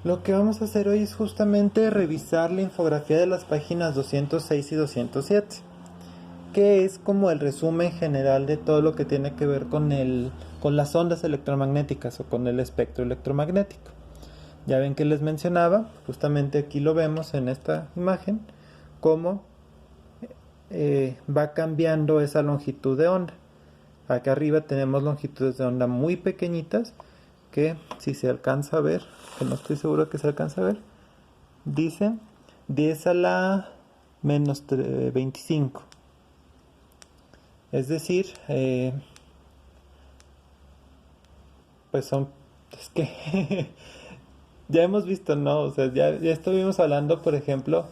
Lo que vamos a hacer hoy es justamente revisar la infografía de las páginas 206 y 207, que es como el resumen general de todo lo que tiene que ver con las ondas electromagnéticas o con el espectro electromagnético. Ya ven que les mencionaba, justamente aquí lo vemos en esta imagen, cómo va cambiando esa longitud de onda. Acá arriba tenemos longitudes de onda muy pequeñitas que, si se alcanza a ver, que no estoy seguro que se alcanza a ver, dice 10 a la menos 25. Es decir, pues son, es que ya hemos visto, ¿no? O sea, ya estuvimos hablando, por ejemplo,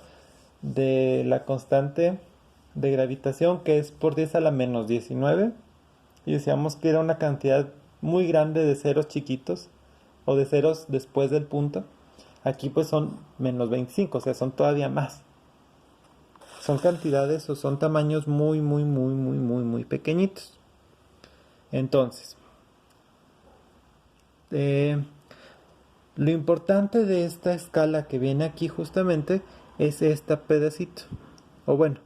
de la constante de gravitación, que es por 10 a la menos 19, y decíamos que era una cantidad muy grande de ceros chiquitos, o de ceros después del punto. Aquí pues son menos 25, o sea, son todavía más. Son cantidades o son tamaños muy pequeñitos. Entonces, lo importante de esta escala que viene aquí justamente es este pedacito. O bueno,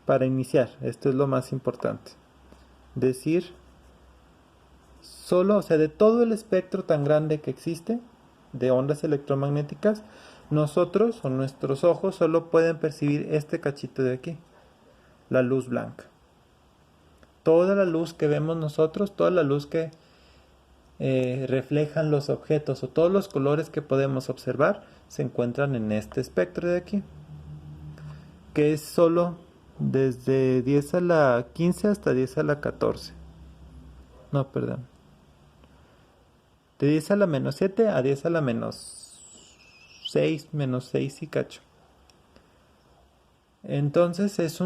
para iniciar, esto es lo más importante. Decir, solo, o sea, de todo el espectro tan grande que existe de ondas electromagnéticas, nosotros o nuestros ojos solo pueden percibir este cachito de aquí, la luz blanca. Toda la luz que vemos nosotros, toda la luz que reflejan los objetos o todos los colores que podemos observar se encuentran en este espectro de aquí, que es solo desde 10 a la 15 hasta 10 a la 14. No, perdón. De 10 a la menos 7 a 10 a la menos 6, menos 6 y cacho. Entonces es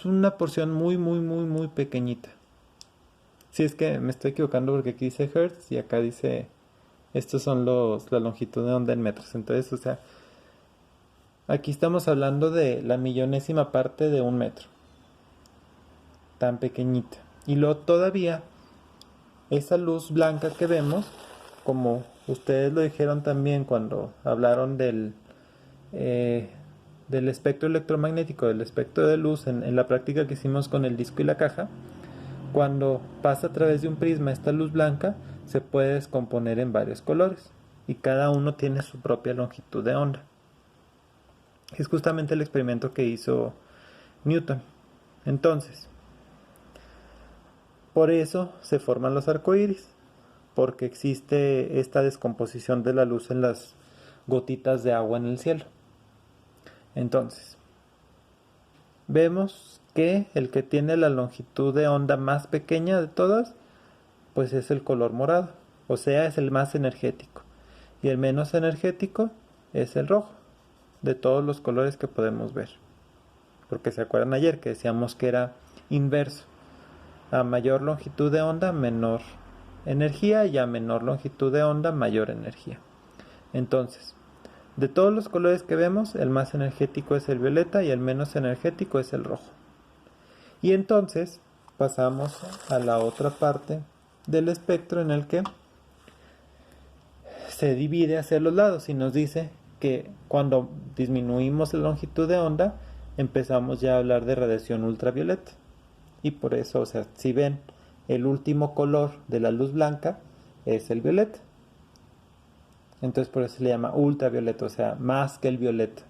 una porción muy pequeñita. Si es que me estoy equivocando porque aquí dice Hertz y acá dice, estos son la longitud de onda en metros. Entonces, o sea, aquí estamos hablando de la millonésima parte de un metro. Tan pequeñita. Y luego todavía, esa luz blanca que vemos, como ustedes lo dijeron también cuando hablaron del espectro electromagnético, del espectro de luz en la práctica que hicimos con el disco y la caja, cuando pasa a través de un prisma esta luz blanca se puede descomponer en varios colores y cada uno tiene su propia longitud de onda. Es justamente el experimento que hizo Newton. Entonces, por eso se forman los arcoíris, porque existe esta descomposición de la luz en las gotitas de agua en el cielo. Entonces, vemos que el que tiene la longitud de onda más pequeña de todas, pues es el color morado, o sea, es el más energético. Y el menos energético es el rojo, de todos los colores que podemos ver. Porque se acuerdan ayer que decíamos que era inverso. A mayor longitud de onda, menor energía, y a menor longitud de onda, mayor energía. Entonces, de todos los colores que vemos, el más energético es el violeta y el menos energético es el rojo. Y entonces pasamos a la otra parte del espectro en el que se divide hacia los lados y nos dice que cuando disminuimos la longitud de onda empezamos ya a hablar de radiación ultravioleta. Y por eso, o sea, si ven, el último color de la luz blanca es el violeta. Entonces por eso se le llama ultravioleta, o sea, más que el violeta.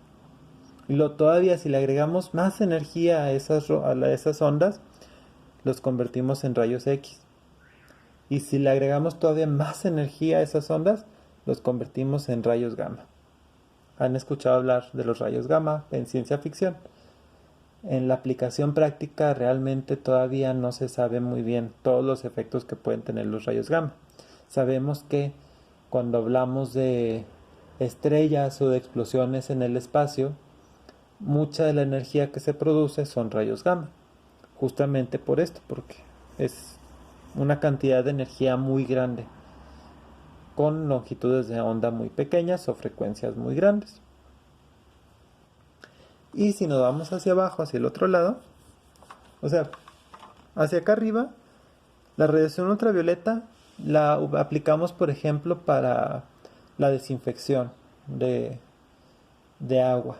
Y todavía si le agregamos más energía a esas ondas, los convertimos en rayos X. Y si le agregamos todavía más energía a esas ondas, los convertimos en rayos gamma. ¿Han escuchado hablar de los rayos gamma en ciencia ficción? En la aplicación práctica realmente todavía no se sabe muy bien todos los efectos que pueden tener los rayos gamma. Sabemos que cuando hablamos de estrellas o de explosiones en el espacio, mucha de la energía que se produce son rayos gamma. Justamente por esto, porque es una cantidad de energía muy grande con longitudes de onda muy pequeñas o frecuencias muy grandes. Y si nos vamos hacia abajo, hacia el otro lado, o sea, hacia acá arriba, la radiación ultravioleta la aplicamos, por ejemplo, para la desinfección. de agua.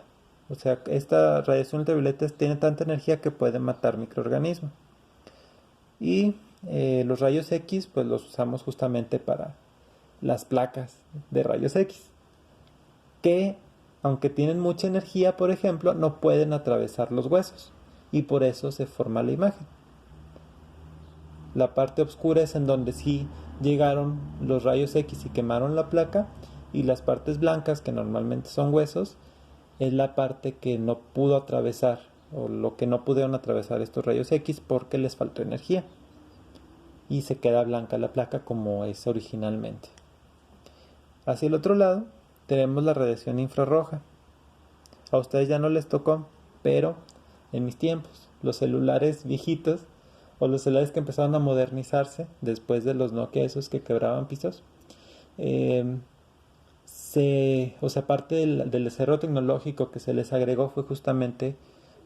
O sea, esta radiación ultravioleta tiene tanta energía que puede matar microorganismos. Y los rayos X pues los usamos justamente para las placas de rayos X, que aunque tienen mucha energía, por ejemplo, no pueden atravesar los huesos y por eso se forma la imagen. La parte oscura es en donde sí llegaron los rayos X y quemaron la placa, y las partes blancas, que normalmente son huesos, es la parte que no pudo atravesar, o lo que no pudieron atravesar estos rayos X porque les faltó energía y se queda blanca la placa como es originalmente. Hacia el otro lado tenemos la radiación infrarroja. A ustedes ya no les tocó, pero en mis tiempos, los celulares viejitos o los celulares que empezaron a modernizarse después de los Nokia esos que quebraban pisos, parte del desarrollo tecnológico que se les agregó fue justamente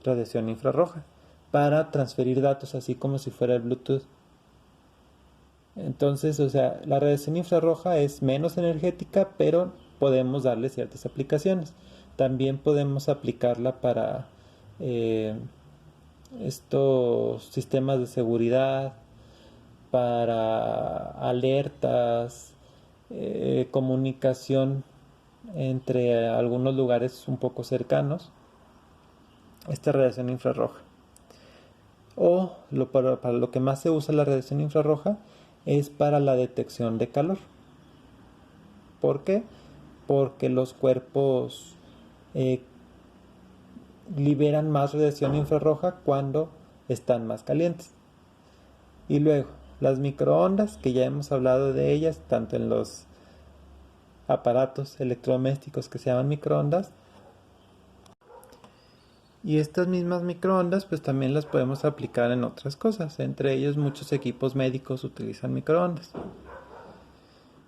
radiación infrarroja para transferir datos, así como si fuera el Bluetooth. Entonces, la radiación infrarroja es menos energética, pero podemos darle ciertas aplicaciones. También podemos aplicarla para estos sistemas de seguridad, para alertas, comunicación entre algunos lugares un poco cercanos, esta radiación infrarroja. O para lo que más se usa la radiación infrarroja es para la detección de calor. ¿Por qué? Porque los cuerpos liberan más radiación infrarroja cuando están más calientes. Y luego, las microondas, que ya hemos hablado de ellas, tanto en los aparatos electrodomésticos que se llaman microondas, y estas mismas microondas pues también las podemos aplicar en otras cosas. Entre ellos muchos equipos médicos utilizan microondas.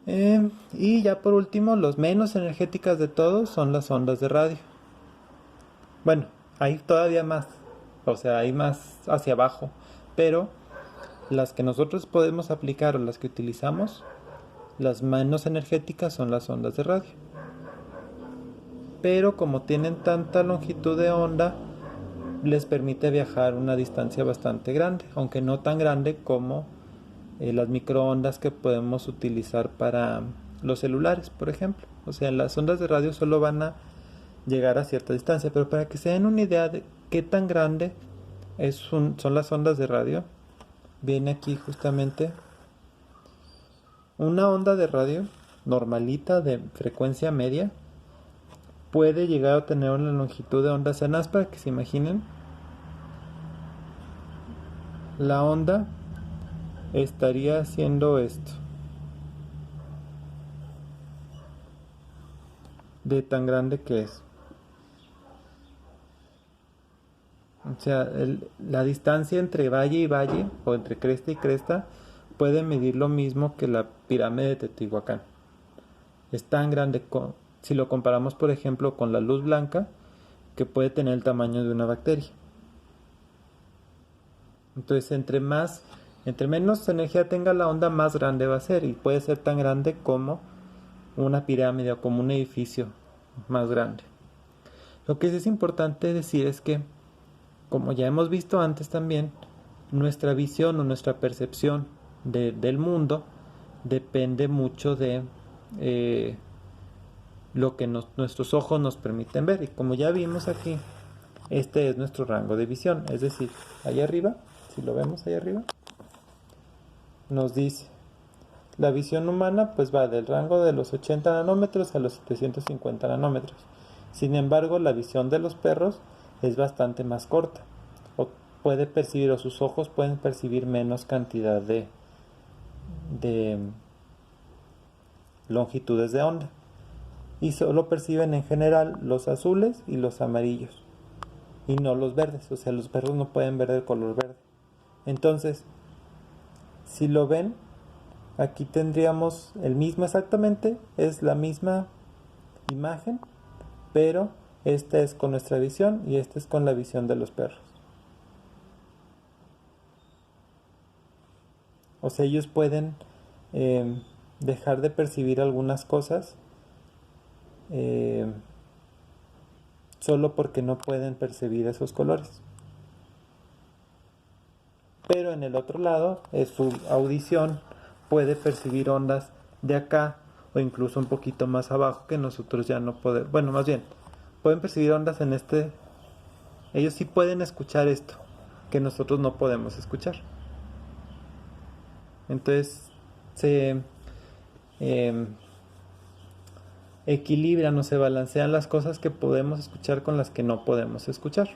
Y ya por último, los menos energéticas de todos son las ondas de radio. Bueno, hay todavía más, hay más hacia abajo, pero las que nosotros podemos aplicar o las que utilizamos, las menos energéticas son las ondas de radio. Pero como tienen tanta longitud de onda, les permite viajar una distancia bastante grande, aunque no tan grande como las microondas que podemos utilizar para los celulares, por ejemplo. Las ondas de radio solo van a llegar a cierta distancia, pero para que se den una idea de qué tan grande son las ondas de radio, viene aquí justamente una onda de radio normalita de frecuencia media puede llegar a tener una longitud de onda. Nada para que se imaginen, la onda estaría haciendo esto, de tan grande que es. La distancia entre valle y valle, o entre cresta y cresta, puede medir lo mismo que la pirámide de Teotihuacán. Es tan grande, si lo comparamos por ejemplo con la luz blanca, que puede tener el tamaño de una bacteria. Entonces entre menos energía tenga la onda, más grande va a ser, y puede ser tan grande como una pirámide o como un edificio más grande. Lo que es importante decir es que, como ya hemos visto antes también, nuestra visión o nuestra percepción del mundo depende mucho de lo que nuestros ojos nos permiten ver. Y como ya vimos aquí, este es nuestro rango de visión. Es decir, allá arriba, si lo vemos allá arriba, nos dice la visión humana pues va del rango de los 80 nanómetros a los 750 nanómetros. Sin embargo, la visión de los perros es bastante más corta, o sus ojos pueden percibir menos cantidad de longitudes de onda, y solo perciben en general los azules y los amarillos, y no los verdes. Los perros no pueden ver el color verde. Entonces, si lo ven, aquí tendríamos el mismo exactamente, es la misma imagen, pero esta es con nuestra visión y esta es con la visión de los perros. Ellos pueden dejar de percibir algunas cosas solo porque no pueden percibir esos colores. Pero en el otro lado, su audición puede percibir ondas de acá o incluso un poquito más abajo que nosotros ya no podemos. Bueno, más bien, pueden percibir ondas en este. Ellos sí pueden escuchar esto, que nosotros no podemos escuchar. Entonces se equilibran o se balancean las cosas que podemos escuchar con las que no podemos escuchar.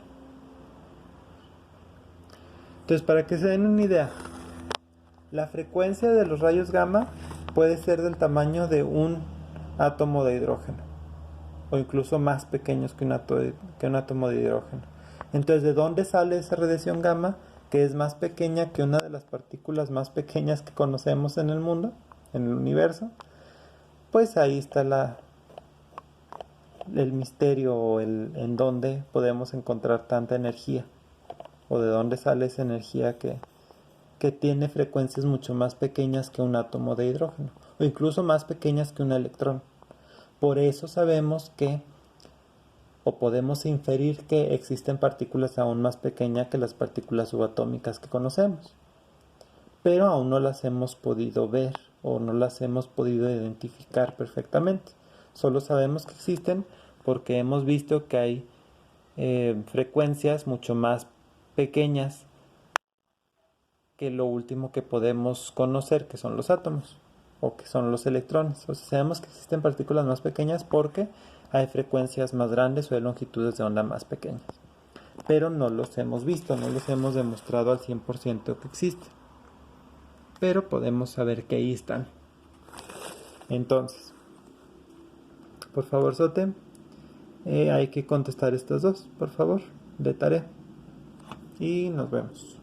Entonces, para que se den una idea, la frecuencia de los rayos gamma puede ser del tamaño de un átomo de hidrógeno, o incluso más pequeños que un átomo de hidrógeno. Entonces, ¿de dónde sale esa radiación gamma, que es más pequeña que una de las partículas más pequeñas que conocemos en el mundo, en el universo? Pues ahí está el misterio, o en dónde podemos encontrar tanta energía, o de dónde sale esa energía que tiene frecuencias mucho más pequeñas que un átomo de hidrógeno, o incluso más pequeñas que un electrón. Por eso sabemos que, o podemos inferir que existen partículas aún más pequeñas que las partículas subatómicas que conocemos, pero aún no las hemos podido ver o no las hemos podido identificar perfectamente. Solo sabemos que existen porque hemos visto que hay frecuencias mucho más pequeñas que lo último que podemos conocer, que son los átomos o que son los electrones. O sea, sabemos que existen partículas más pequeñas porque hay frecuencias más grandes o hay longitudes de onda más pequeñas, pero no los hemos visto, no los hemos demostrado al 100% que existen, pero podemos saber que ahí están. Entonces, por favor, Sote, hay que contestar estas dos, por favor, de tarea, y nos vemos.